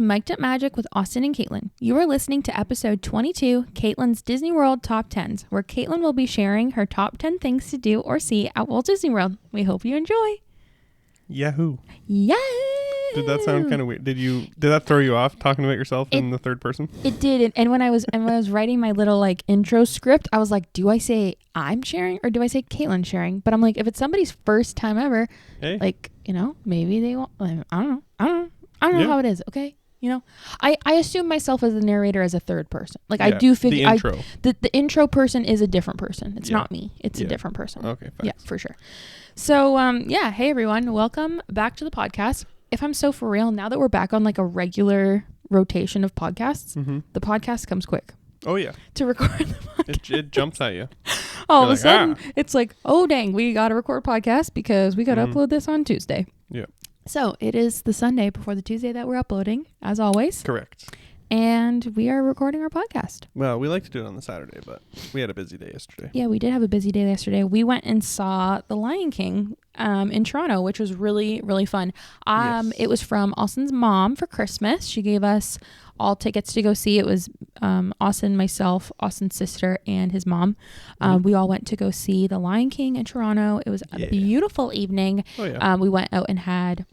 Mic'd Up Magic with Austin and Caitlyn. You are listening to episode 22, Caitlyn's Disney World Top 10s, where Caitlyn will be sharing her top 10 things to do or see at Walt Disney World. We hope you enjoy. Yahoo! Yeah. Did that sound kind of weird? Did that throw you off talking about yourself in the third person? It did. And when I was writing my little like intro script, I was like, do I say I'm sharing or do I say Caitlyn sharing? But I'm like, if it's somebody's first time ever, Hey. like, you know, maybe they won't. I don't know how it is. Okay. You know, I assume myself as the narrator as a third person. Like I do figure the intro. The intro person is a different person. It's not me. It's a different person. Okay. Facts. Yeah, for sure. So, hey everyone, welcome back to the podcast. If I'm so for real, now that we're back on like a regular rotation of podcasts, the podcast comes quick. Oh yeah. To record the podcast. It jumps at you. All of a sudden, it's like, oh dang, we got to record a podcast because we got to upload this on Tuesday. Yeah. So it is the Sunday before the Tuesday that we're uploading, as always. Correct. And we are recording our podcast. Well, we like to do it on the Saturday, but we had a busy day yesterday. Yeah, we did have a busy day yesterday. We went and saw The Lion King in Toronto, which was really, really fun. Yes. It was from Austin's mom for Christmas. She gave us all tickets to go see. It was Austin, myself, Austin's sister, and his mom. We all went to go see The Lion King in Toronto. It was a beautiful evening. Oh, yeah. We went out and had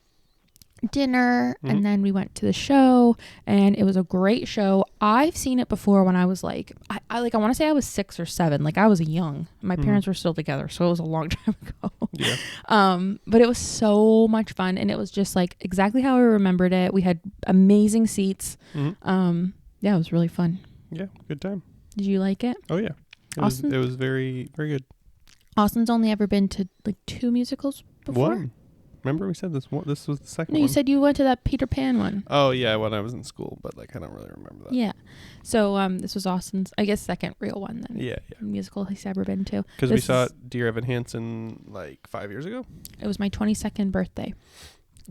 dinner and then we went to the show, and it was a great show. I've seen it before when I was like I want to say I was 6 or 7. Like I was young. My parents were still together, so it was a long time ago. Yeah. But it was so much fun, and it was just like exactly how I remembered it. We had amazing seats. Yeah, it was really fun. Yeah, good time. Did you like it? Oh yeah. It was very, very good. Austin's only ever been to like 2 musicals before. One. Remember we said this was the second No, one. you said you went to that Peter Pan one. Oh yeah, when I was in school, but like I don't really remember that. Yeah. So this was Austin's, I guess, second real one then. Yeah. Musical he's ever been to. Because we saw Dear Evan Hansen like 5 years ago. It was my 22nd birthday.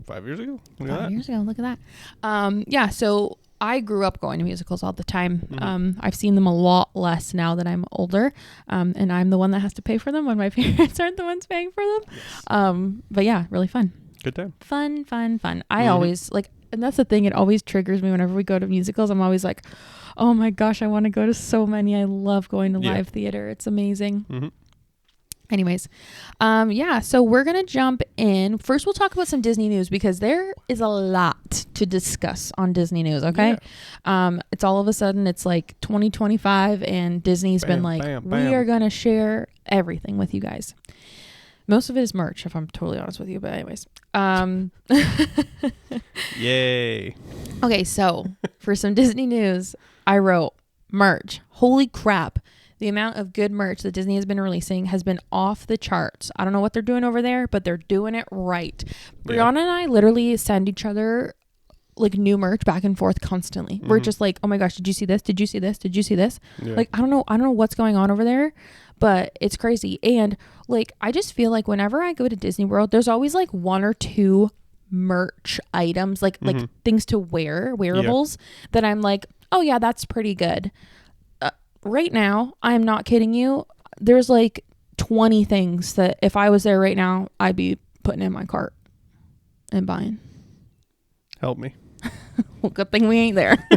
5 years ago? Look at 5 that. years ago. Look at that. Yeah. So I grew up going to musicals all the time. I've seen them a lot less now that I'm older. And I'm the one that has to pay for them when my parents aren't the ones paying for them. Yes. But yeah, really fun. Good time. Fun. I always like, and that's the thing. It always triggers me whenever we go to musicals. I'm always like, oh my gosh, I want to go to so many. I love going to live theater. It's amazing. Anyways, yeah, so we're going to jump in. First, we'll talk about some Disney news because there is a lot to discuss on Disney news, okay? Yeah. It's all of a sudden, it's like 2025 and Disney's been like, we are going to share everything with you guys. Most of it is merch, if I'm totally honest with you, but anyways. Yay. Okay, so for some Disney news, I wrote merch. Holy crap. The amount of good merch that Disney has been releasing has been off the charts. I don't know what they're doing over there, but they're doing it right. Brianna and I literally send each other like new merch back and forth constantly. We're just like, oh my gosh, did you see this? Did you see this? Did you see this? Yeah. Like, I don't know what's going on over there, but it's crazy. And like, I just feel like whenever I go to Disney World, there's always like 1 or 2 merch items, like things to wear, wearables that I'm like, oh yeah, that's pretty good. Right now, I'm not kidding you. There's like 20 things that if I was there right now, I'd be putting in my cart and buying. Help me. Well, good thing we ain't there.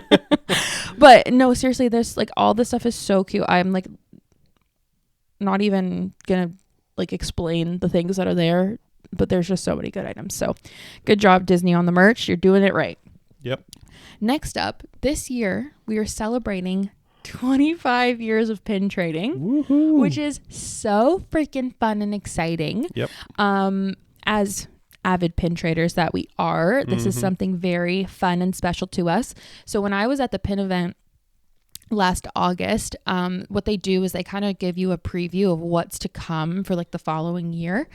But no, seriously, there's like all this stuff is so cute. I'm like not even gonna like explain the things that are there, but there's just so many good items. So good job, Disney, on the merch. You're doing it right. Yep. Next up, this year we are celebrating 25 years of pin trading. Woohoo. Which is so freaking fun and exciting. Yep. As avid pin traders that we are, this is something very fun and special to us. So when I was at the pin event last August, what they do is they kind of give you a preview of what's to come for like the following year.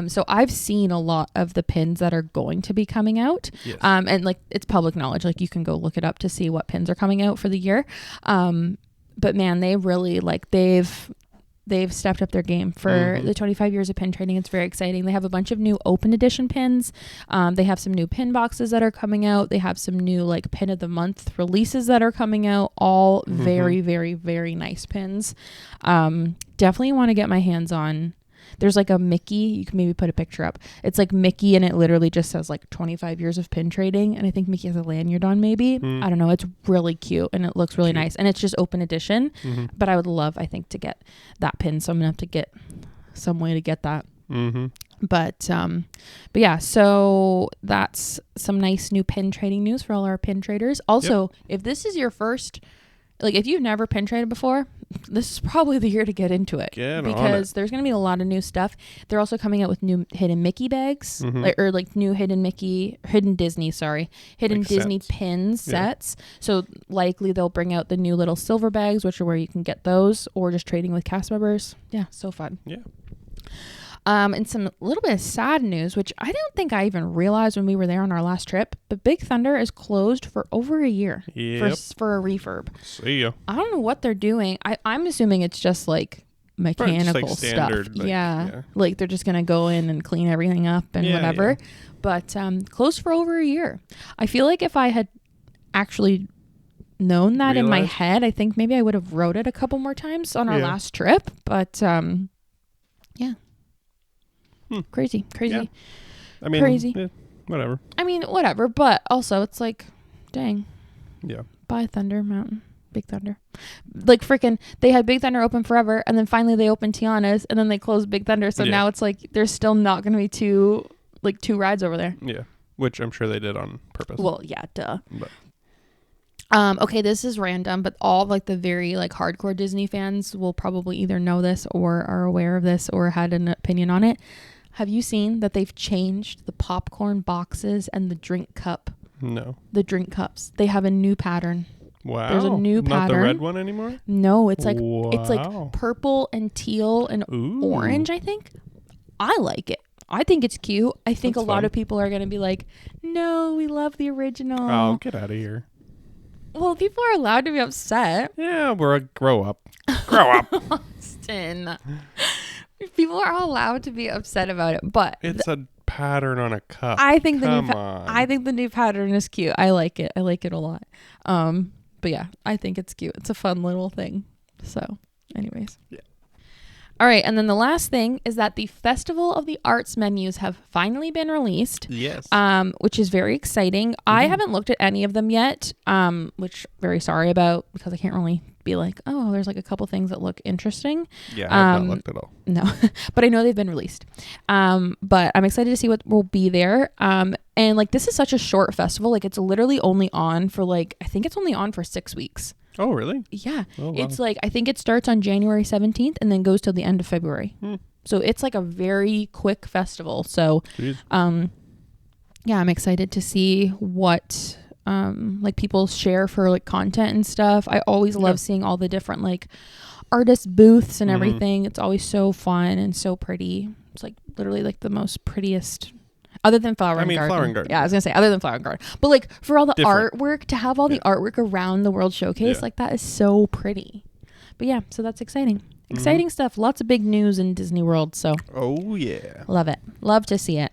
So I've seen a lot of the pins that are going to be coming out. Yes. And like it's public knowledge, like you can go look it up to see what pins are coming out for the year. But man, they really like they've stepped up their game for the 25 years of pin trading. It's very exciting. They have a bunch of new open edition pins. They have some new pin boxes that are coming out. They have some new like pin of the month releases that are coming out. All very, very, very nice pins. Definitely want to get my hands on There's like a Mickey. You can maybe put a picture up. It's like Mickey, and it literally just says like 25 years of pin trading. And I think Mickey has a lanyard on maybe. I don't know. It's really cute and it looks really nice. And it's just open edition. But I would love, I think, to get that pin. So I'm going to have to get some way to get that. But yeah, so that's some nice new pin trading news for all our pin traders. Also, if this is your first, like if you've never pin traded before, this is probably the year to get into it, because there's going to be a lot of new stuff. They're also coming out with new hidden Mickey bags, or like new hidden Disney like pin sets. So likely they'll bring out the new little silver bags, which are where you can get those, or just trading with cast members. Yeah, so fun. Yeah. And some little bit of sad news, which I don't think I even realized when we were there on our last trip, but Big Thunder is closed for over a year for a refurb. See ya. I don't know what they're doing. I'm assuming it's just like mechanical just like standard, stuff. like, yeah. Like they're just going to go in and clean everything up and whatever. Yeah. But closed for over a year. I feel like if I had actually known that in my head, I think maybe I would have rode it a couple more times on our last trip. But yeah. Crazy. Yeah. I mean, crazy. Whatever. I mean, whatever. But also, it's like, dang. Yeah. Bye, Thunder Mountain. Big Thunder. Like, freaking, they had Big Thunder open forever, and then finally they opened Tiana's, and then they closed Big Thunder. So now it's like, there's still not going to be two rides over there. Yeah. Which I'm sure they did on purpose. Well, yeah, duh. But. Okay, this is random, but all like the very like hardcore Disney fans will probably either know this or are aware of this or had an opinion on it. Have you seen that they've changed the popcorn boxes and the drink cup? No. The drink cups. They have a new pattern. Wow. There's a new pattern. Not the red one anymore? No, it's like it's like purple and teal and orange, I think. I like it. I think it's cute. I think a lot of people are going to be like, "No, we love the original." Oh, get out of here. Well, people are allowed to be upset. Yeah, grow up. Grow up. Austin. People are allowed to be upset about it, but it's a pattern on a cup. I think the new pattern is cute. I like it. I like it a lot. But yeah, I think it's cute. It's a fun little thing. So, anyways. Yeah. All right, and then the last thing is that the Festival of the Arts menus have finally been released. Yes. Which is very exciting. I haven't looked at any of them yet, which very sorry about, because I can't really be like, oh, there's like a couple things that look interesting. Yeah, I've not looked at all. No, but I know they've been released. But I'm excited to see what will be there. And like, this is such a short festival. Like, it's literally only on for like, I think it's only on for 6 weeks. Oh, really? Yeah. Oh, wow. It's like, I think it starts on January 17th and then goes till the end of February. So it's like a very quick festival. So, yeah, I'm excited to see what, like people share for like content and stuff. I always love seeing all the different like artist booths and everything. It's always so fun and so pretty. It's like literally like the most prettiest. Other than Flower and Garden. Yeah, I was going to say other than Flower and Garden. But like for all the artwork, to have all the artwork around the World Showcase, like that is so pretty. But yeah, so that's exciting. Exciting stuff. Lots of big news in Disney World. So. Oh, yeah. Love it. Love to see it.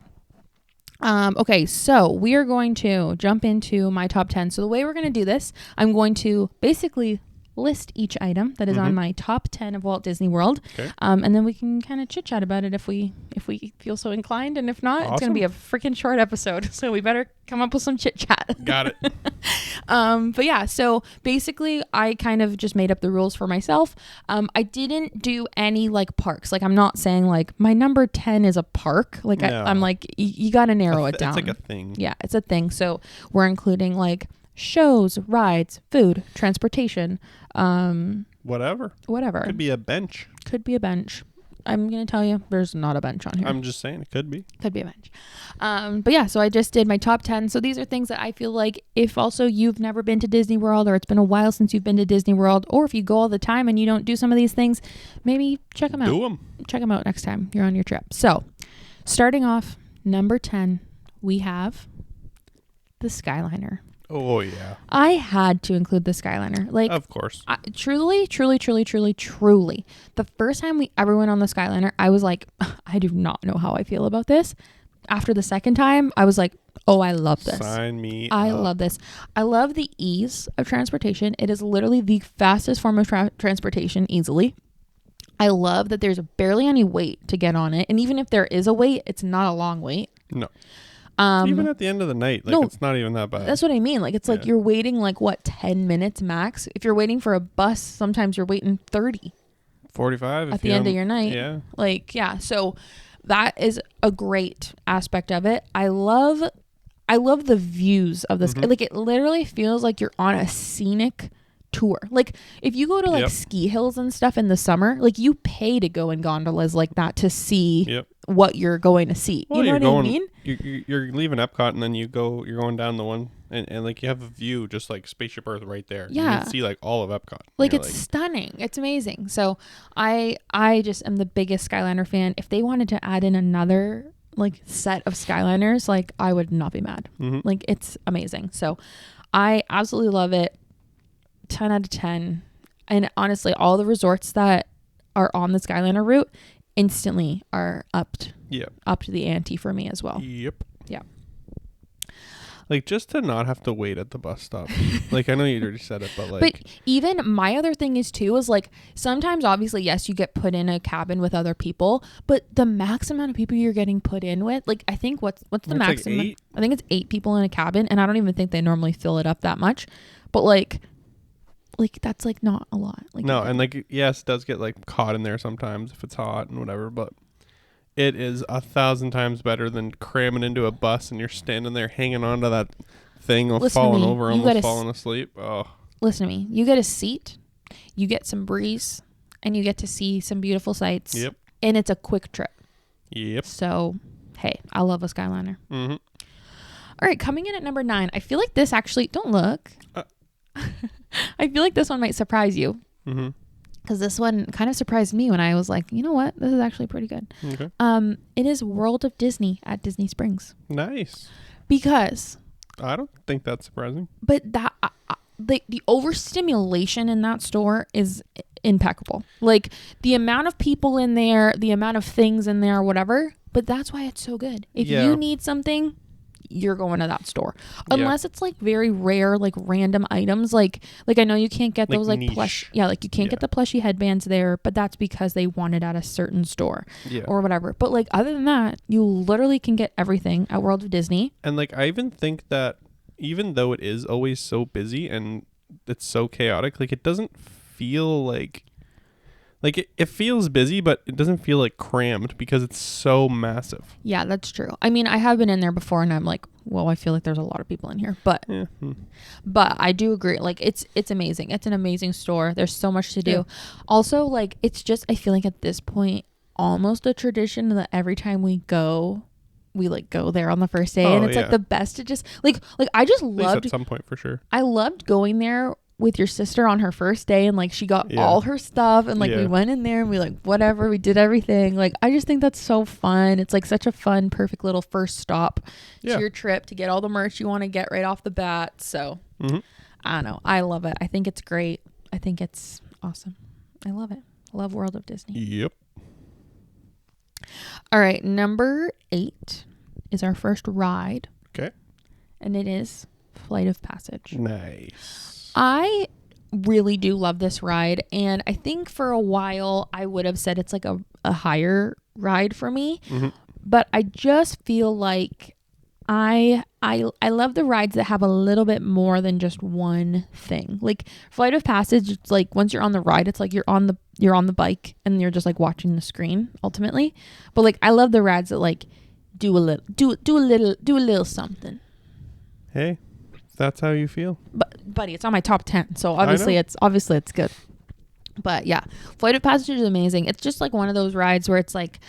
Okay, so we are going to jump into my top 10. So the way we're going to do this, I'm going to basically list each item that is on my top 10 of Walt Disney World. Okay. And then we can kind of chit chat about it if we feel so inclined. And if not, it's going to be a freaking short episode. So we better come up with some chit chat. Got it. But yeah, so basically I kind of just made up the rules for myself. I didn't do any like parks. Like I'm not saying like my number 10 is a park. Like no. I'm like, you got to narrow it down. It's like a thing. Yeah, it's a thing. So we're including like shows, rides, food, transportation, whatever. Could be a bench. I'm gonna tell you there's not a bench on here. I'm just saying it could be a bench. But yeah, so I just did my top 10. So these are things that I feel like if also you've never been to Disney World, or it's been a while since you've been to Disney World, or if you go all the time and you don't do some of these things, maybe check them out. Check them out next time you're on your trip. So starting off, number 10, we have the Skyliner. Oh, yeah. I had to include the Skyliner. Like, of course. Truly. The first time we ever went on the Skyliner, I was like, I do not know how I feel about this. After the second time, I was like, oh, I love this. Sign me I up. love this. I love the ease of transportation. It is literally the fastest form of transportation easily. I love that there's barely any wait to get on it. And even if there is a wait, it's not a long wait. No. Even at the end of the night, like, it's not even that bad. That's what I mean. Like, it's like you're waiting like, what, 10 minutes max? If you're waiting for a bus, sometimes you're waiting 30. 45 at the end of your night. Yeah. Like, yeah. So that is a great aspect of it. I love the views of this. Like, it literally feels like you're on a scenic tour. Like, if you go to like ski hills and stuff in the summer, like, you pay to go in gondolas like that to see what you're going to see. Well, you know what I mean? You're leaving Epcot and then you're going down the one and like you have a view just like Spaceship Earth right there. Yeah. You can see like all of Epcot. Like, it's stunning. It's amazing. So I just am the biggest Skyliner fan. If they wanted to add in another like set of Skyliners, like, I would not be mad. Like, it's amazing. So I absolutely love it. 10 out of 10. And honestly, all the resorts that are on the Skyliner route instantly are up to the ante for me as well. Yep. Yeah. Like, just to not have to wait at the bus stop. Like, I know you already said it, but like. But even my other thing is too, is like, sometimes obviously, yes, you get put in a cabin with other people, but the max amount of people you're getting put in with, like, I think what's the maximum? Like 8? I think it's 8 people in a cabin, and I don't even think they normally fill it up that much. But like that's like not a lot. Like, no, and like, yes, it does get like caught in there sometimes if it's hot and whatever, but it is 1,000 times better than cramming into a bus and you're standing there hanging onto that thing or falling over, almost falling asleep. Oh, listen to me. You get a seat, you get some breeze, and you get to see some beautiful sights. Yep. And it's a quick trip. Yep. So, hey, I love a Skyliner. Mm-hmm. All right, coming in at number 9. I feel like this actually, don't look. I feel like this one might surprise you. Mm-hmm. Because this one kind of surprised me when I was like, you know what? This is actually pretty good. Okay. It is World of Disney at Disney Springs. Nice. Because I don't think that's surprising. But that the overstimulation in that store is impeccable. Like, the amount of people in there, the amount of things in there, whatever. But that's why it's so good. If you need something, you're going to that store. Unless it's like very rare, like random items. Like I know you can't get those like plush. Yeah, like you can't get the plushy headbands there, but that's because they want it at a certain store or whatever. But like, other than that, you literally can get everything at World of Disney. And like, I even think that even though it is always so busy and it's so chaotic, like, it doesn't feel like it feels busy, but it doesn't feel like crammed because it's so massive. Yeah, that's true. I mean, I have been in there before and I'm like, well, I feel like there's a lot of people in here, but but I do agree. Like, it's amazing. It's an amazing store. There's so much to do. Also, like, it's just, I feel like at this point, almost a tradition that every time we go, we like go there on the first day, and it's like the best to just like I just loved at some point for sure. I loved going there with your sister on her first day, and like she got all her stuff, and like we went in there and we like whatever, we did everything. Like, I just think that's so fun. It's like such a fun, perfect little first stop to your trip to get all the merch you want to get right off the bat. So I don't know, I love it. I think it's great. I think it's awesome. I love it. Love World of Disney. Yep. All right, number 8 is our first ride. Okay. And it is Flight of Passage. Nice. I really do love this ride, and I think for a while I would have said it's like a higher ride for me, but I just feel like I love the rides that have a little bit more than just one thing. Like, Flight of Passage, it's like once you're on the ride, it's like you're on the bike and you're just like watching the screen ultimately. But like, I love the rides that like do a little something. Hey, that's how you feel. But buddy, it's on my top 10, so obviously it's good. But yeah, Flight of Passage is amazing. It's just like one of those rides where it's like,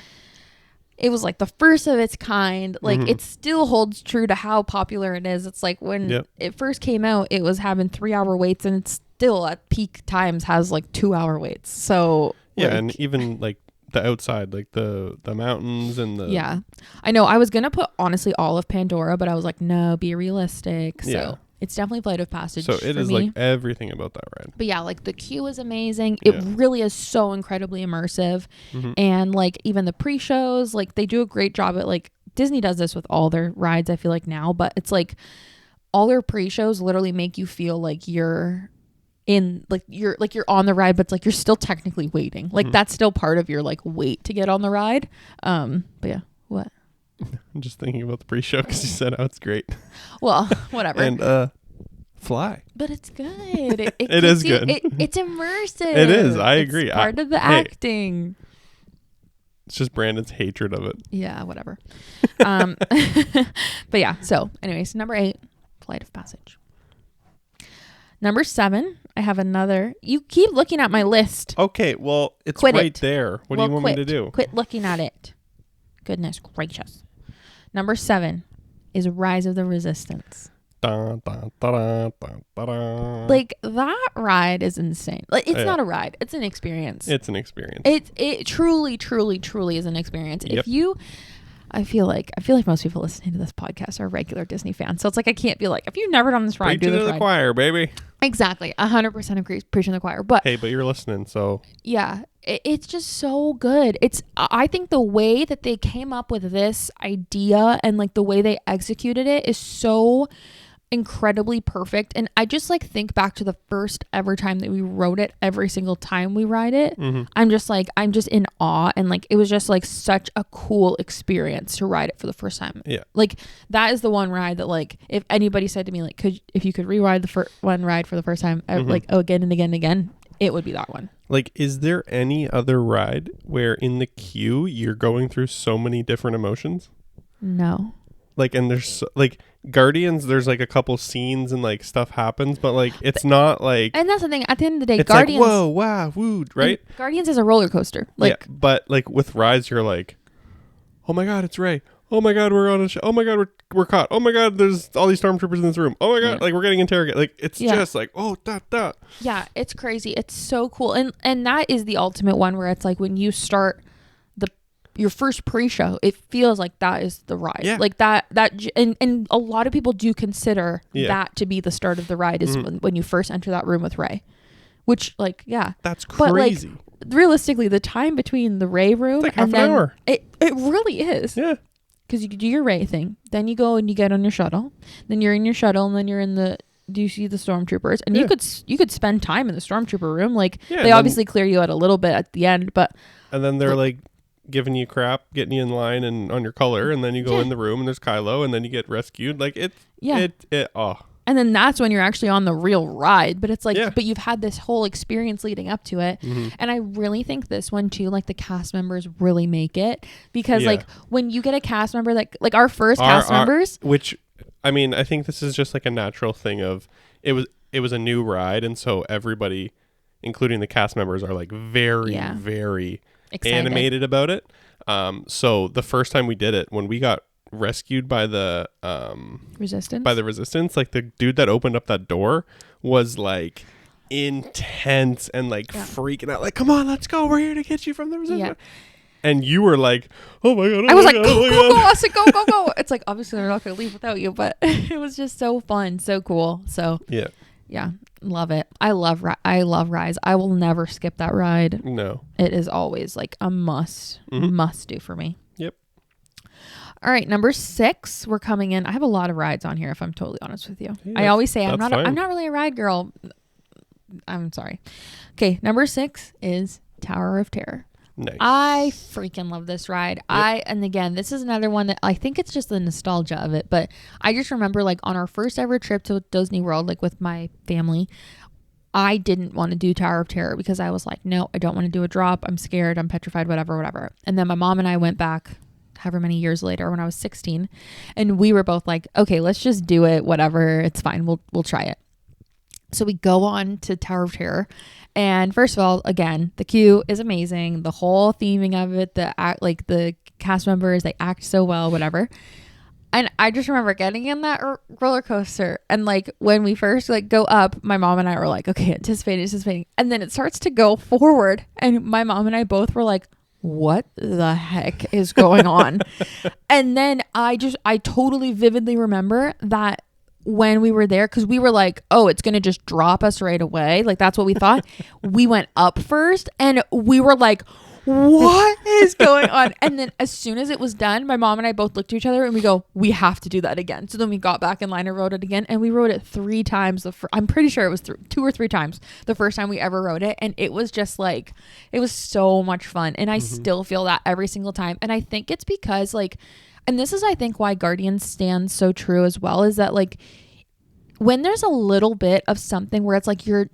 it was like the first of its kind. Like, it still holds true to how popular it is. It's like when it first came out, it was having 3-hour waits, and it's still at peak times has like 2-hour waits. So yeah, like, and even like the outside, like the mountains and the I know I was gonna put honestly all of Pandora, but I was like, no, be realistic. So it's definitely Flight of Passage. So it is me. like everything about that ride. But yeah, like the queue is amazing. It really is so incredibly immersive. And like even the pre-shows, like they do a great job at, like, Disney does this with all their rides, I feel like now, but it's like all their pre-shows literally make you feel like you're in like you're on the ride, but it's like you're still technically waiting. Like that's still part of your like wait to get on the ride. But yeah, what? I'm just thinking about the pre-show because you said how it's great. Well, whatever. And fly. But it's good. It is good. It's immersive. It is. I agree. It's part of the acting. It's just Brandon's hatred of it. Yeah, whatever. But yeah. So, anyways, number 8, Flight of Passage. Number 7, I have another. You keep looking at my list. Okay, well, it's Quit right it. there. What do you want me to do? Quit looking at it. Goodness gracious. Number 7 is Rise of the Resistance. Dun, dun, dun, dun, dun, dun. Like that ride is insane. Like it's not a ride, it's an experience. It's an experience. It truly is an experience. Yep. If you I feel like most people listening to this podcast are regular Disney fans. So it's like I can't be like, if you've never done this ride, do Preaching this to the ride. choir, baby. Exactly. 100% agree, preaching to the choir. But Hey, but you're listening, so yeah, it's just so good. I think the way that they came up with this idea and like the way they executed it is so incredibly perfect. And I just like think back to the first ever time that we rode it. Every single time we ride it, I'm just in awe, and like it was just like such a cool experience to ride it for the first time. Yeah, like that is the one ride that like if anybody said to me like if you could ride the one ride for the first time like again and again and again, it would be that one. Like, is there any other ride where in the queue you're going through so many different emotions? No. Like, and there's like Guardians, there's like a couple scenes and like stuff happens, but like it's not like. And that's the thing. At the end of the day, it's Guardians. like, whoa, wow, woo, right? Guardians is a roller coaster. Like, yeah, but like with rides, you're like, oh my god, it's Rey. Oh my god, we're on a show. Oh my god, we're caught. Oh my god, there's all these stormtroopers in this room. Oh my god, like we're getting interrogated. Like it's just like, oh, da. Yeah, it's crazy. It's so cool, and that is the ultimate one where it's like when you start your first pre-show, it feels like that is the ride. Yeah. Like that and a lot of people do consider that to be the start of the ride is when you first enter that room with Rey. Which like, yeah. That's crazy. But like realistically, the time between the Rey room like and half an hour. It really is. Yeah. Because you do your Rey thing. Then you go and you get on your shuttle. Then you're in your shuttle and then you're in the do you see the stormtroopers? And you could spend time in the stormtrooper room. Like they obviously clear you out a little bit at the end, but and then they're like giving you crap, getting you in line and on your color, and then you go in the room and there's Kylo, and then you get rescued. Like it. And then that's when you're actually on the real ride. But it's like, but you've had this whole experience leading up to it. And I really think this one too, like the cast members really make it because like when you get a cast member that like our first cast members, which I mean, I think this is just like a natural thing of it was a new ride, and so everybody, including the cast members, are like very excited. Animated about it. So the first time we did it, when we got rescued by the resistance, like the dude that opened up that door was like intense and like freaking out, like, come on, let's go, we're here to get you from the resistance. And you were like, oh my god, I was like, go, I said go. It's like obviously they're not gonna leave without you, but it was just so fun, so cool. So yeah, love it. I love Rise. I will never skip that ride. No, it is always like a must do for me. Yep. All right, number 6, we're coming in. I have a lot of rides on here, if I'm totally honest with you. Yeah, I always say I'm not really a ride girl. I'm sorry. Okay, number 6 is Tower of Terror. Nice. I freaking love this ride. Yep. And again, this is another one that I think it's just the nostalgia of it, but I just remember like on our first ever trip to Disney World, like with my family, I didn't want to do Tower of Terror because I was like, no, I don't want to do a drop. I'm scared. I'm petrified, whatever. And then my mom and I went back however many years later when I was 16, and we were both like, okay, let's just do it. Whatever. It's fine. We'll try it. So we go on to Tower of Terror. And first of all, again, the queue is amazing. The whole theming of it, the cast members, they act so well, whatever. And I just remember getting in that roller coaster. And like when we first like go up, my mom and I were like, okay, anticipating. And then it starts to go forward. And my mom and I both were like, what the heck is going on? And then I totally vividly remember that when we were there, because we were like, oh, it's gonna just drop us right away, like that's what we thought. We went up first and we were like, what is going on? And then as soon as it was done, my mom and I both looked at each other and we go, we have to do that again. So then we got back in line and rode it again. And we rode it 3 times. I'm pretty sure it was 2 or 3 times the first time we ever rode it. And it was just like, it was so much fun. And I still feel that every single time. And I think it's because like, and this is, I think, why Guardians stands so true as well, is that like, when there's a little bit of something where it's like you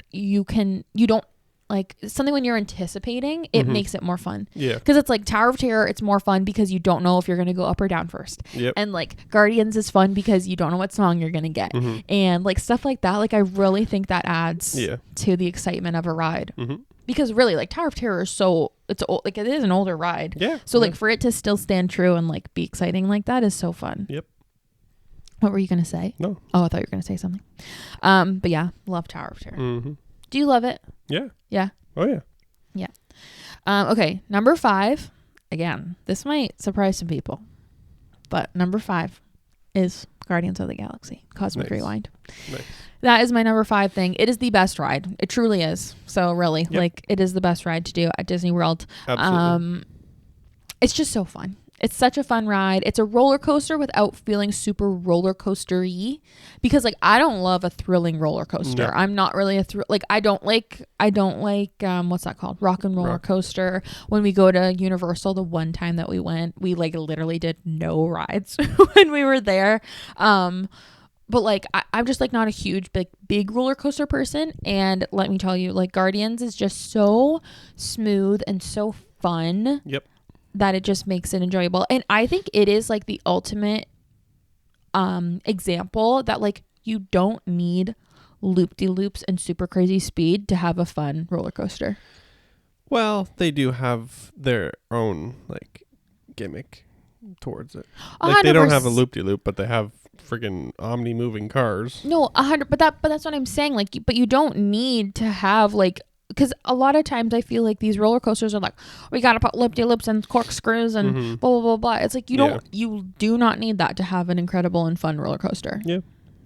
don't like something when you're anticipating, it makes it more fun. Yeah. Because it's like Tower of Terror, it's more fun because you don't know if you're going to go up or down first. Yep. And like Guardians is fun because you don't know what song you're going to get. And like stuff like that, like I really think that adds to the excitement of a ride. Because really like Tower of Terror is it's old, like it is an older ride. Yeah. So like for it to still stand true and like be exciting like that is so fun. Yep. What were you going to say? No. Oh, I thought you were going to say something. But yeah, love Tower of Terror. Do you love it? Yeah. Yeah. Oh yeah. Yeah. Okay. Number 5. Again, this might surprise some people, but number 5 is Guardians of the Galaxy Cosmic Rewind. Nice. That is my number 5 thing. It is the best ride. It truly is. So really, like it is the best ride to do at Disney World. Absolutely. It's just so fun. It's such a fun ride. It's a roller coaster without feeling super roller coaster-y, because like I don't love a thrilling roller coaster. No. I'm not really I don't like what's that called? Rock and roller coaster. When we go to Universal, the one time that we went, we like literally did no rides when we were there. But like I'm just like not a huge big roller coaster person, and let me tell you, like Guardians is just so smooth and so fun. Yep. That it just makes it enjoyable. And I think it is like the ultimate example that like you don't need loop-de-loops and super crazy speed to have a fun roller coaster. Well, they do have their own like gimmick towards it. Like they don't have a loop-de-loop, but they have friggin' omni moving cars. No, 100. But that's what I'm saying. Like, but you don't need to have like, because a lot of times I feel like these roller coasters are like, we got to put loop-de-loops and corkscrews and blah, blah, blah, blah. It's like you do not need that to have an incredible and fun roller coaster. Yeah.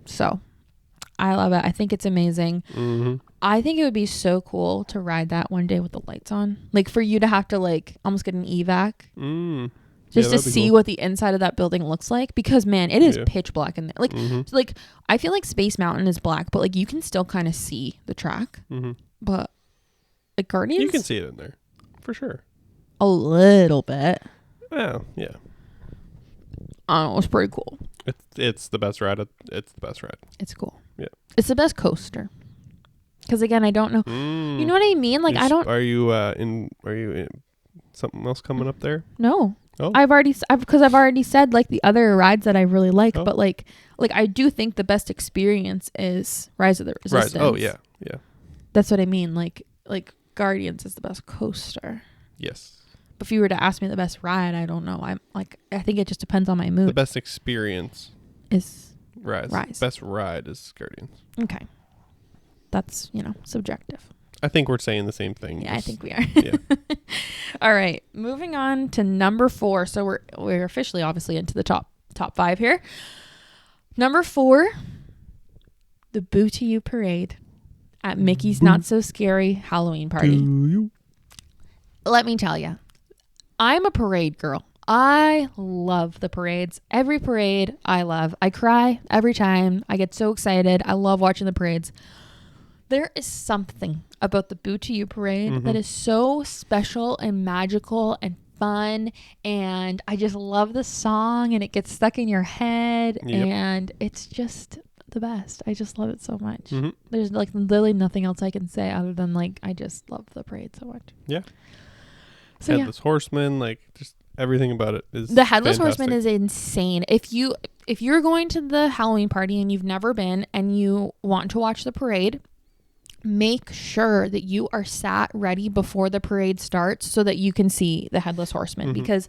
So I love it. I think it's amazing. I think it would be so cool to ride that one day with the lights on. Like for you to have to like almost get an evac. Just to see what the inside of that building looks like. Because man, it is pitch black in there. Like, like I feel like Space Mountain is black, but like you can still kind of see the track. But like Guardians, you can see it in there for sure. A little bit. Oh yeah. I don't know. It's pretty cool. It's the best ride. It's the best ride. It's cool. Yeah. It's the best coaster. Because again, I don't know. You know what I mean? Like I don't. Are you in something else coming up there? No. Oh. I've already said like the other rides that I really like, but like I do think the best experience is Rise of the Resistance. Oh yeah. Yeah. That's what I mean. Like Guardians is the best coaster. Yes. But if you were to ask me the best ride, I don't know. I think it just depends on my mood. The best experience is Rise. Best ride is Guardians. Okay. That's, subjective. I think we're saying the same thing. Yeah, I think we are. Yeah. All right. Moving on to number 4. So we're officially obviously into the top 5 here. Number 4, the Boo to You parade at Mickey's Not So Scary Halloween party. Let me tell you, I'm a parade girl. I love the parades. Every parade I love. I cry every time. I get so excited. I love watching the parades. There is something about the Boo to You parade that is so special and magical and fun, and I just love the song, and it gets stuck in your head, and it's just the best. I just love it so much. There's like literally nothing else I can say other than like I just love the parade so much. Yeah. So Headless Horseman, like just everything about it is the Headless fantastic. Horseman is insane. If you're going to the Halloween party and you've never been and you want to watch the parade, make sure that you are sat ready before the parade starts so that you can see the Headless Horseman because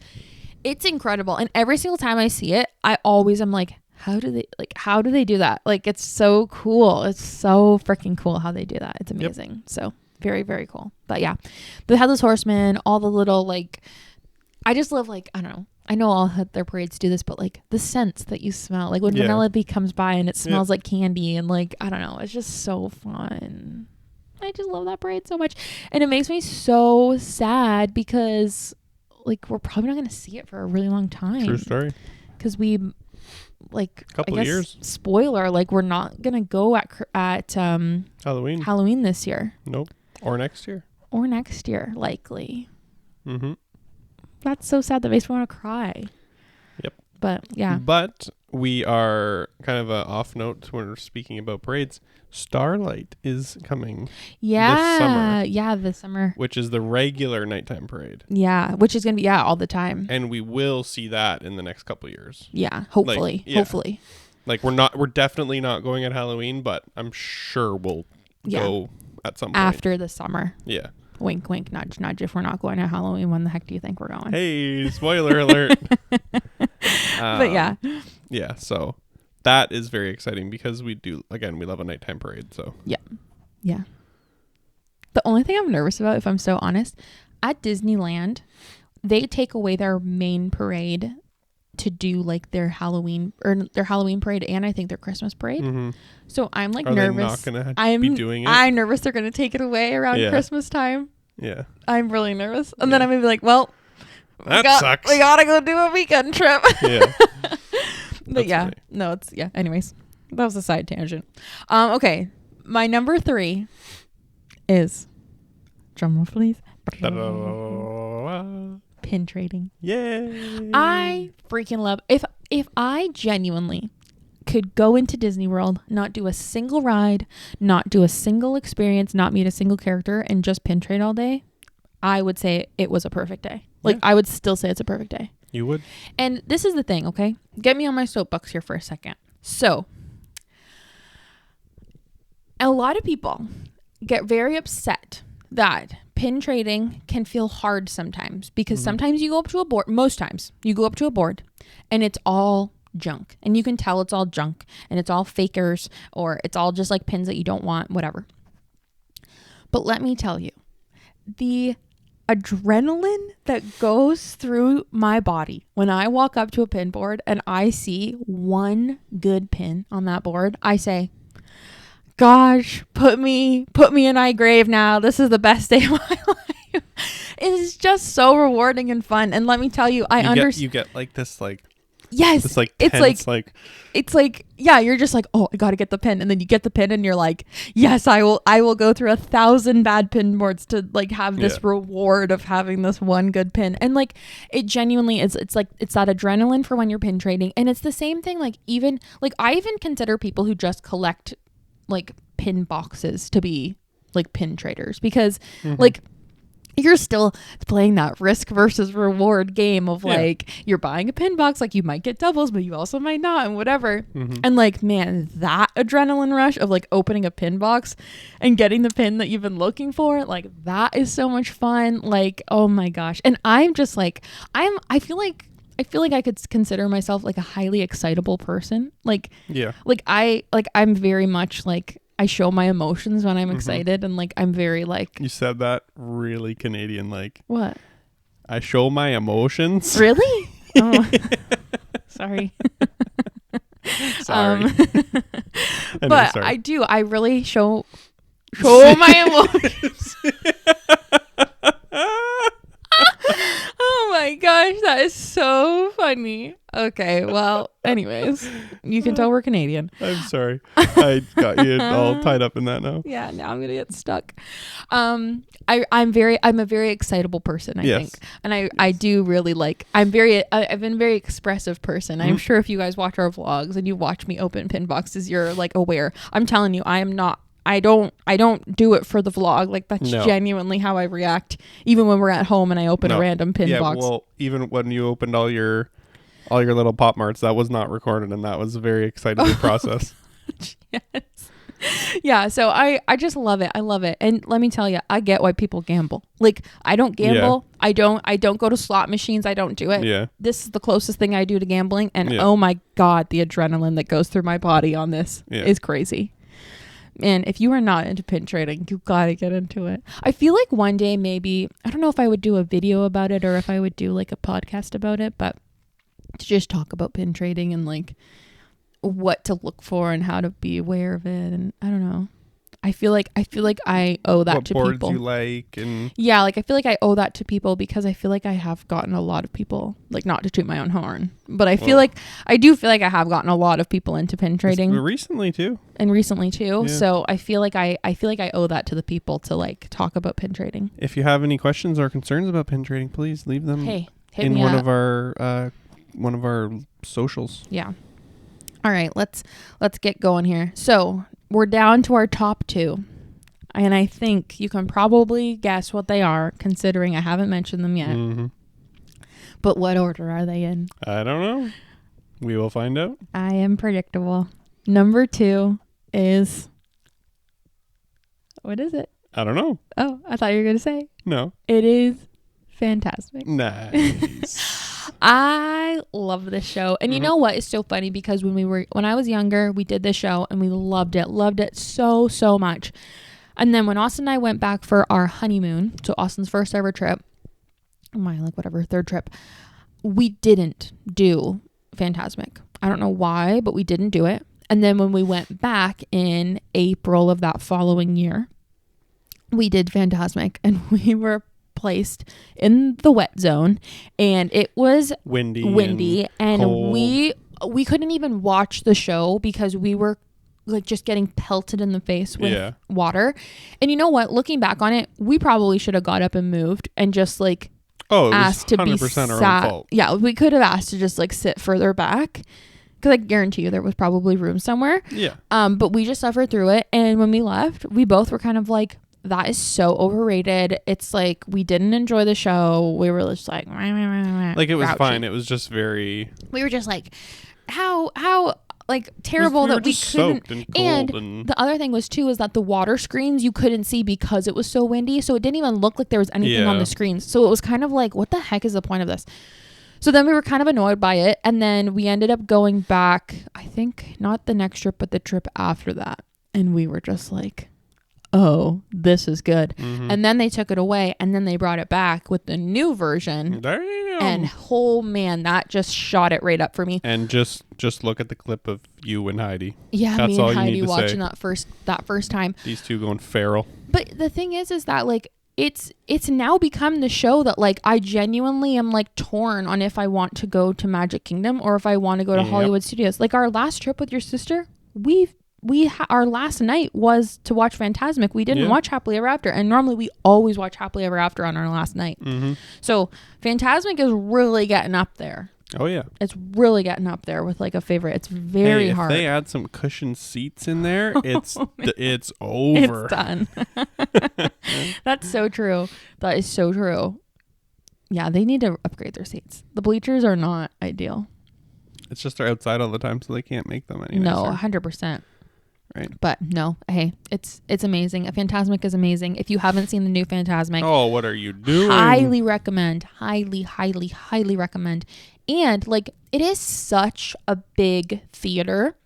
it's incredible. And every single time I see it, I always am like, how do they do that? Like, it's so cool. It's so freaking cool how they do that. It's amazing. So very, very cool. But yeah, the Headless Horseman, all the little I just love I don't know. I know all their parades do this, but like the scents that you smell, like when Vanellope comes by and it smells like candy and I don't know, it's just so fun. I just love that parade so much. And it makes me so sad because like we're probably not going to see it for a really long time. True story. Because we like couple years. Spoiler, like we're not going to go at Halloween this year. Nope. Or next year. Likely. Mm-hmm. That's so sad. That makes me want to cry. Yep. But yeah. But we are kind of a off note when we're speaking about parades. Starlight is coming. Yeah. This summer. Yeah, this summer. Which is the regular nighttime parade. Yeah, which is going to be all the time. And we will see that in the next couple of years. Yeah, hopefully. Hopefully. Like we're definitely not going at Halloween, but I'm sure we'll go at some point. After the summer. Yeah. Wink, wink, nudge, nudge. If we're not going to Halloween, when the heck do you think we're going? Hey, spoiler alert. But yeah. Yeah, so that is very exciting because we love a nighttime parade. So yeah. Yeah. The only thing I'm nervous about, if I'm so honest, at Disneyland, they take away their main parade to do like their Halloween parade and I think their Christmas parade. Mm-hmm. So I'm like Are nervous. they not gonna be doing it? I'm nervous they're gonna take it away around Christmas time. Yeah. I'm really nervous. And then I'm gonna be like, well, sucks. We gotta go do a weekend trip. Yeah. But yeah. Funny. No, it's anyways. That was a side tangent. Okay. My number 3 is drumroll please. Pin trading. Yay. I freaking love if I genuinely could go into Disney World, not do a single ride, not do a single experience, not meet a single character, and just pin trade all day, I would say it was a perfect day. Like I would still say it's a perfect day. You would? And this is the thing, okay? Get me on my soapbox here for a second. So a lot of people get very upset that pin trading can feel hard sometimes because sometimes you go up to a board, most times you go up to a board and it's all junk and you can tell it's all junk and it's all fakers or it's all just like pins that you don't want, whatever. But let me tell you, the adrenaline that goes through my body when I walk up to a pin board and I see one good pin on that board, I say, gosh, put me in my grave now. This is the best day of my life. It is just so rewarding and fun. And let me tell you, I understand. You get like this, like, yes, this, like, tense, it's like, yeah, you're just like, oh, I got to get the pin. And then you get the pin and you're like, yes, I will go through 1,000 bad pin boards to like have this reward of having this one good pin. And like, it genuinely is, it's like, it's that adrenaline for when you're pin trading. And it's the same thing. Like even, like I even consider people who just collect like pin boxes to be like pin traders because like you're still playing that risk versus reward game of like you're buying a pin box, like you might get doubles but you also might not and whatever. And like, man, that adrenaline rush of like opening a pin box and getting the pin that you've been looking for, like that is so much fun. Like, oh my gosh. And I'm just like I feel like I could consider myself like a highly excitable person. Like, I'm very much like, I show my emotions when I'm excited and like, I'm very like. You said that really Canadian, like. What? I show my emotions. Really? Oh, sorry. Sorry. But sorry. I do. I really show my emotions. Oh my gosh, that is so funny. Okay, well, anyways, you can tell we're Canadian. I'm sorry. I got you all tied up in that now. Yeah, now I'm gonna get stuck. I'm a very excitable person, I think. And I do really like, I've been a very expressive person. I'm sure if you guys watch our vlogs and you watch me open pin boxes, you're like aware. I'm telling you, I don't do it for the vlog. Like that's genuinely how I react. Even when we're at home and I open a random pin box. Well, even when you opened all your little Pop Marts, that was not recorded, and that was a very exciting process. Yes. Yeah. So I just love it. I love it. And let me tell you, I get why people gamble. Like I don't gamble. Yeah. I don't go to slot machines. I don't do it. Yeah. This is the closest thing I do to gambling. And oh my God, the adrenaline that goes through my body on this is crazy. And if you are not into pin trading, you gotta get into it. I feel like one day maybe, I don't know if I would do a video about it or if I would do like a podcast about it, but to just talk about pin trading and like what to look for and how to be aware of it. And I don't know. I feel like I owe that what to boards people. you like and Yeah, like I feel like I owe that to people because I feel like I have gotten a lot of people, like not to toot my own horn, but I feel like I do feel like I have gotten a lot of people into pin trading recently too. Yeah. So I feel like I owe that to the people to like talk about pin trading. If you have any questions or concerns about pin trading, please leave them Hey, hit in me one up. of our socials. Yeah. All right, let's get going here. So we're down to our top 2. And I think you can probably guess what they are, considering I haven't mentioned them yet. Mm-hmm. But what order are they in? I don't know. We will find out. I am predictable. Number 2 is... What is it? I don't know. Oh, I thought you were going to say. No. It is Fantastic. Nice. I love this show. And you know what? It's so funny because when I was younger, we did this show and we loved it so, so much. And then when Austin and I went back for our honeymoon, so Austin's first ever trip, third trip, we didn't do Fantasmic. I don't know why, but we didn't do it. And then when we went back in April of that following year, we did Fantasmic and we were placed in the wet zone and it was windy and cold. we couldn't even watch the show because we were like just getting pelted in the face with water. And you know what, looking back on it, we probably should have got up and moved and just like asked to be 100% our sat. own fault. Yeah, we could have asked to just like sit further back because I guarantee you there was probably room somewhere. Yeah. But we just suffered through it, and when we left, we both were kind of like, that is so overrated. It's like we didn't enjoy the show. We were just like it was grouchy. fine. It was just very. We were just like, how like terrible we were that we just couldn't. soaked and cold and The other thing was too is that the water screens you couldn't see because it was so windy. So it didn't even look like there was anything on the screens. So it was kind of like, what the heck is the point of this? So then we were kind of annoyed by it, and then we ended up going back. I think not the next trip, but the trip after that, and we were just like, oh, this is good. And then they took it away and then they brought it back with the new version. Damn. And oh man, that just shot it right up for me. And just look at the clip of you and Heidi. Yeah, that's me all and you Heidi need to watching say. that first time. These two going feral. But the thing is that like it's now become the show that like I genuinely am like torn on if I want to go to Magic Kingdom or if I want to go to Hollywood Studios. Like our last trip with your sister, our last night was to watch Fantasmic. We didn't watch Happily Ever After, and normally we always watch Happily Ever After on our last night. So Fantasmic is really getting up there. Oh yeah, it's really getting up there with like a favorite. It's very hard. If they add some cushioned seats in there, it's over. It's done. That's so true. That is so true. Yeah, they need to upgrade their seats. The bleachers are not ideal. It's just they're outside all the time, so they can't make them any No, nicer. 100%. Right. But no, hey, it's amazing. Fantasmic is amazing. If you haven't seen the new Fantasmic, oh, what are you doing? Highly recommend. Highly recommend. And like, it is such a big theater.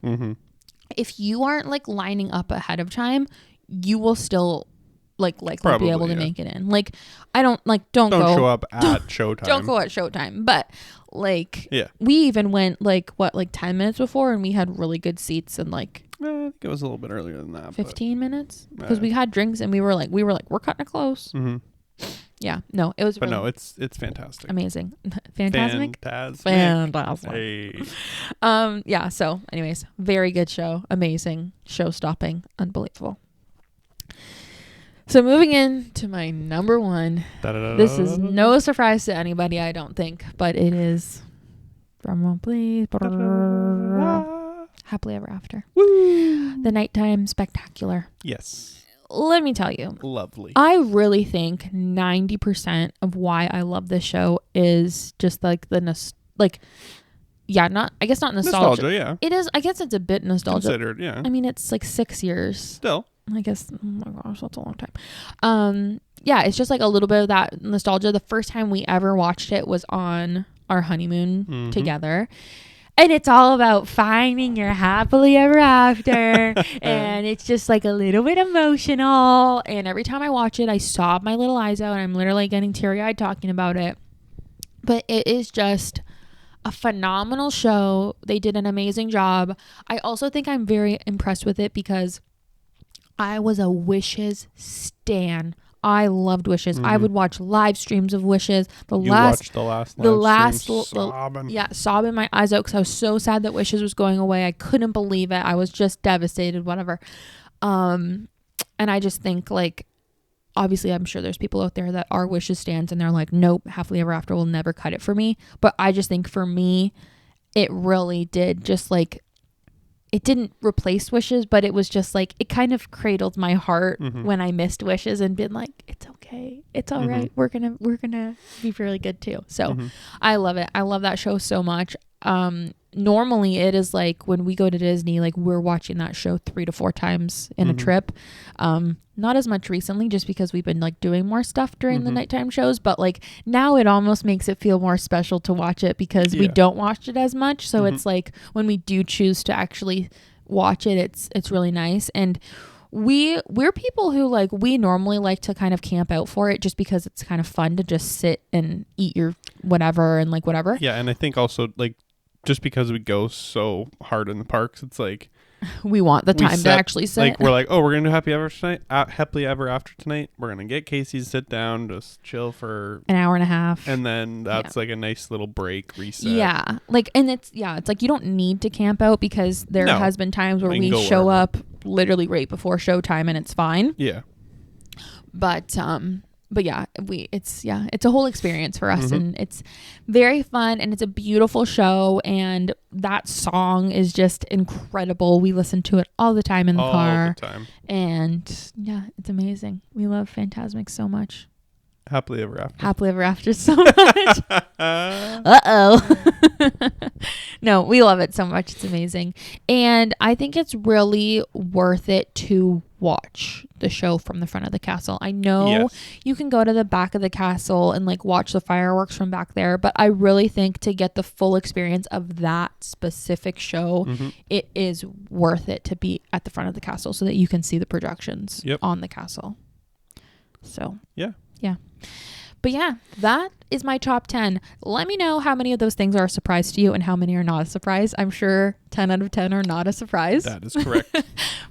If you aren't like lining up ahead of time, you will still likely be able to make it in. Like, I don't don't go, show up at showtime. Don't go at showtime. But like, yeah, we even went like 10 minutes before, and we had really good seats and like. I think it was a little bit earlier than that. 15 minutes because we had drinks and we were like we're cutting it close. Yeah, no, it was. But really no, it's fantastic. Amazing. Fantastic. Fantastic. Hey. Yeah. So, anyways, very good show. Amazing. Show stopping. Unbelievable. So moving in to my number one. This is no surprise to anybody, I don't think, but it is. Drum roll, please. Happily Ever After. Woo! The nighttime spectacular. Yes. Let me tell you. Lovely. I really think 90% of why I love this show is just like I guess not nostalgia. Nostalgia, yeah. It is. I guess it's a bit nostalgia. Considered, yeah. I mean, it's like 6 years. Still. I guess, oh my gosh, that's a long time. Yeah, it's just like a little bit of that nostalgia. The first time we ever watched it was on our honeymoon together. And it's all about finding your happily ever after. And it's just like a little bit emotional. And every time I watch it, I sob my little eyes out. And I'm literally getting teary-eyed talking about it. But it is just a phenomenal show. They did an amazing job. I also think I'm very impressed with it because I was a Wishes stan. I loved Wishes. I would watch live streams of Wishes. Watched the last stream sobbing. Yeah, sobbing my eyes out because I was so sad that Wishes was going away. I couldn't believe it. I was just devastated, whatever. And I just think, like, obviously I'm sure there's people out there that are Wishes stans and they're like, nope, Happily Ever After will never cut it for me. But I just think for me, it really did, just like, it didn't replace Wishes, but it was just like, it kind of cradled my heart when I missed Wishes and been like, it's okay. It's all right. We're going to be really good too. So I love it. I love that show so much. Normally it is like when we go to Disney, like we're watching that show 3 to 4 times in a trip. Not as much recently, just because we've been like doing more stuff during the nighttime shows, but like now it almost makes it feel more special to watch it because we don't watch it as much. So it's like when we do choose to actually watch it, it's really nice. And we're people who, like, we normally like to kind of camp out for it just because it's kind of fun to just sit and eat your whatever and like whatever. Yeah. And I think also, like, just because we go so hard in the parks, it's like we want the time to actually sit. Like, we're like, oh, we're gonna do Happily Ever After tonight. We're gonna get Casey to sit down, just chill for an hour and a half, and then that's like a nice little break reset. Yeah, like, and it's like you don't need to camp out because there has been times where we show up literally right before showtime and it's fine. Yeah, but yeah, it's a whole experience for us, and it's very fun, and it's a beautiful show, and that song is just incredible. We listen to it all the time in the car. All the time. And yeah, it's amazing. We love Fantasmic so much. Happily Ever After. Happily Ever After so much. Uh-oh. No, we love it so much. It's amazing. And I think it's really worth it to watch the show from the front of the castle. I know you can go to the back of the castle and like watch the fireworks from back there, but I really think to get the full experience of that specific show, it is worth it to be at the front of the castle so that you can see the projections on the castle. So yeah. But yeah, that is my top 10. Let me know how many of those things are a surprise to you and how many are not a surprise. I'm sure 10 out of 10 are not a surprise. That is correct.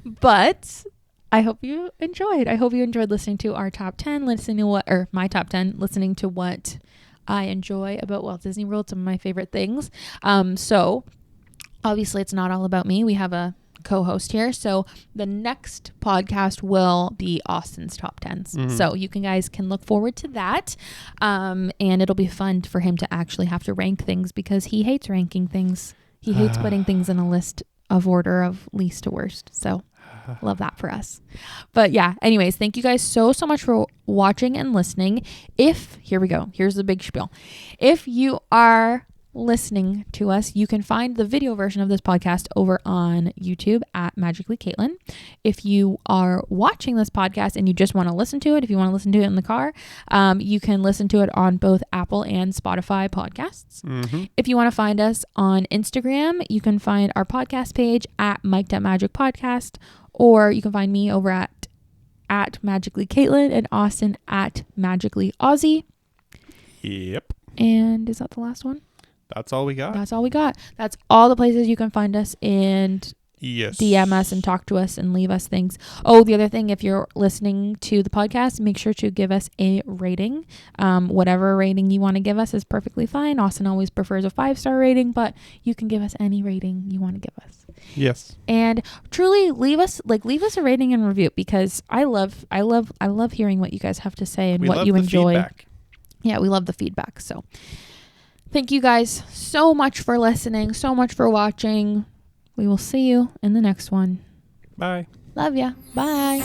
But I hope you enjoyed. I hope you enjoyed listening to our top 10, my top 10, listening to what I enjoy about Walt Disney World, some of my favorite things. So obviously it's not all about me. We have a co-host here, so the next podcast will be Austin's top 10s, so you guys can look forward to that, and it'll be fun for him to actually have to rank things because he hates ranking things. He hates putting things in a list of order of least to worst, so love that for us. But yeah, anyways, thank you guys so much for watching and listening. Here we go, here's the big spiel. If you are listening to us, you can find the video version of this podcast over on YouTube at Magically Caitlyn. If you are watching this podcast and you just want to listen to it, if you want to listen to it in the car, you can listen to it on both Apple and Spotify podcasts. If you want to find us on Instagram, you can find our podcast page at Mike.Magic Podcast, or you can find me over at Magically Caitlyn and Austin at Magically Aussie. Yep. And is that the last one? That's all we got. That's all we got. That's all the places you can find us and DM us and talk to us and leave us things. Oh, the other thing, if you're listening to the podcast, make sure to give us a rating. Whatever rating you want to give us is perfectly fine. Austin always prefers a 5-star rating, but you can give us any rating you want to give us. Yes. And truly leave us a rating and review, because I love hearing what you guys have to say and what you enjoy. Feedback. Yeah, we love the feedback. So thank you guys so much for listening, so much for watching. We will see you in the next one. Bye. Love ya. Bye.